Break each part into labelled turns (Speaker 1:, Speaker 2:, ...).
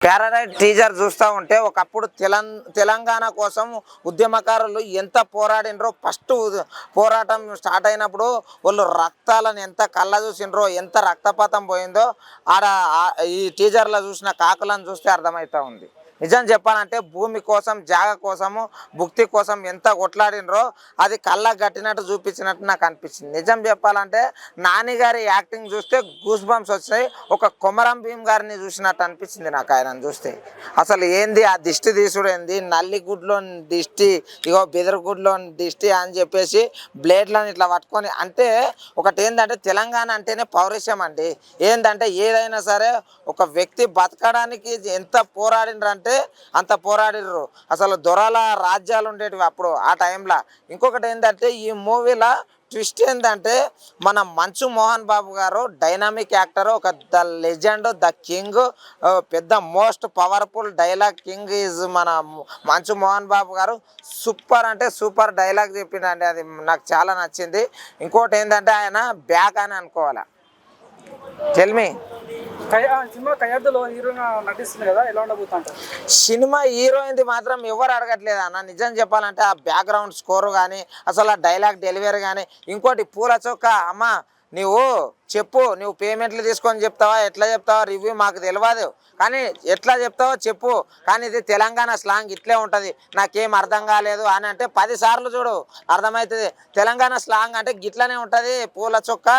Speaker 1: Paradise teaser చూస్తూ ఉంటే ఒకప్పుడు తెలంగాణ కోసం ఉద్యమకారులు ఎంత పోరాడినరో ఫస్ట్ పోరాటం స్టార్ట్ అయినప్పుడు వాళ్ళు రక్తాలను ఎంత కళ్ళ చూసినరో ఎంత రక్తపాతం పోయిందో ఆడ ఈ టీజర్లో చూసిన కాకులను చూస్తే అర్థమవుతూ ఉంది. నిజం చెప్పాలంటే భూమి కోసం జాగ కోసము భుక్తి కోసం ఎంత కొట్లాడినరో అది కళ్ళకు కట్టినట్టు చూపించినట్టు నాకు అనిపించింది. నిజం చెప్పాలంటే నాని గారి యాక్టింగ్ చూస్తే గూస్ బంప్స్ వచ్చాయి. ఒక కొమరం భీమ్ గారిని చూసినట్టు అనిపించింది నాకు ఆయనను చూస్తే. అసలు ఏంది ఆ దిష్టి తీసుడు ఏంది, నల్లిగుడ్లో దిష్టి, ఇగో బెదరుగుడ్లో దిష్టి అని చెప్పేసి బ్లేడ్లను ఇట్లా పట్టుకొని, అంటే ఒకటి ఏంటంటే తెలంగాణ అంటేనే పౌరుషం అండి. ఏంటంటే ఏదైనా సరే ఒక వ్యక్తి బతకడానికి ఎంత పోరాడినరంటే అంత పోరాడిర్రు. అసలు దొరల రాజ్యాలు ఉండేటివి అప్పుడు ఆ టైంలో. ఇంకొకటి ఏంటంటే ఈ మూవీలో ట్విస్ట్ ఏంటంటే మన మంచు మోహన్ బాబు గారు డైనామిక్ యాక్టర్, ఒక ద లెజెండ్, ద కింగ్, పెద్ద most powerful dialogue king is మన మంచు మోహన్ బాబు గారు. సూపర్ అంటే సూపర్ డైలాగ్ చెప్పిండండి, అది నాకు చాలా నచ్చింది. ఇంకోటి ఏంటంటే ఆయన బ్యాక్ అని అనుకోవాలి. టెల్మీ
Speaker 2: సినిమా కయ్యద్దులో హీరోయిన్ నటిస్తుంది కదా, ఎలా ఉండబోతుంటారు?
Speaker 1: సినిమా హీరోయిన్ది మాత్రం ఎవరు అడగట్లేదు అన్న. నిజం చెప్పాలంటే ఆ బ్యాక్గ్రౌండ్ స్కోర్ కానీ, అసలు ఆ డైలాగ్ డెలివరీ కానీ. ఇంకోటి పూల చొక్క, అమ్మ నువ్వు చెప్పు, నువ్వు పేమెంట్లు తీసుకొని చెప్తావా, ఎట్లా చెప్తావా రివ్యూ మాకు తెలియదు, కానీ ఎట్లా చెప్తావో చెప్పు, కానీ ఇది తెలంగాణ స్లాంగ్ ఇట్లే ఉంటుంది, నాకేం అర్థం కాలేదు అని అంటే 10 సార్లు చూడు అర్థమవుతుంది. తెలంగాణ స్లాంగ్ అంటే గిట్లనే ఉంటుంది పూల చొక్క,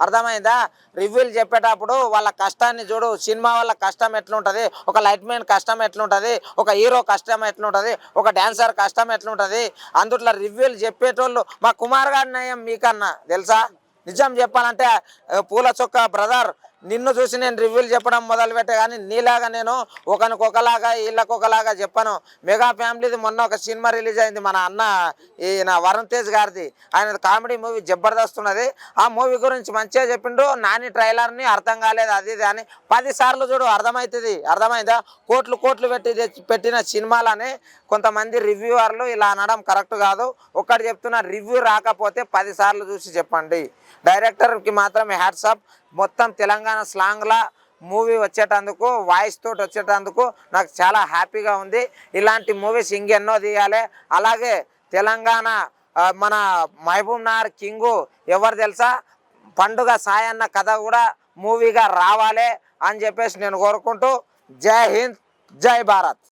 Speaker 1: అర్థమైందా? రివ్యూలు చెప్పేటప్పుడు వాళ్ళ కష్టాన్ని చూడు, సినిమా వాళ్ళ కష్టం ఎట్లుంటుంది, ఒక లైట్ మ్యాన్ కష్టం ఎట్లుంటుంది, ఒక హీరో కష్టం ఎట్లుంటుంది, ఒక డాన్సర్ కష్టం ఎట్లుంటుంది, అందుట్లో రివ్యూలు చెప్పేటోళ్ళు మా కుమార్ గారి నయం మీకన్నా తెలుసా? నిజం చెప్పాలంటే పూల చొక్క బ్రదర్, నిన్ను చూసి నేను రివ్యూలు చెప్పడం మొదలుపెట్టే, కానీ నీలాగా నేను ఒకరికొకలాగా వీళ్ళకొకలాగా చెప్పాను. మెగా ఫ్యామిలీది మొన్న ఒక సినిమా రిలీజ్ అయింది, మన అన్న ఈయన వరుణ్ తేజ్ గారిది. ఆయన కామెడీ మూవీ జబర్దస్త్ ఉన్నది. ఆ మూవీ గురించి మంచిగా చెప్పిండు. నాని ట్రైలర్ని అర్థం కాలేదు అది ఇది అని 10 సార్లు చూడు అర్థమవుతుంది. అర్థమైందా? కోట్లు పెట్టిన సినిమాలని కొంతమంది రివ్యూవర్లు ఇలా అనడం కరెక్ట్ కాదు. ఒక్కటి చెప్తున్నా, రివ్యూ రాకపోతే 10 సార్లు చూసి చెప్పండి. డైరెక్టర్కి మాత్రమే హ్యాట్సాప్. మొత్తం తెలంగాణ స్లాంగ్లా మూవీ వచ్చేటందుకు, వాయిస్ తోటి వచ్చేటందుకు నాకు చాలా హ్యాపీగా ఉంది. ఇలాంటి మూవీస్ ఇంకెన్నో తీయాలి. అలాగే తెలంగాణ మన మహబూబ్ నగర్ కింగు ఎవరు తెలుసా, పండుగ సాయన్న కథ కూడా మూవీగా రావాలి అని చెప్పేసి నేను కోరుకుంటూ, జై హింద్, జై భారత్.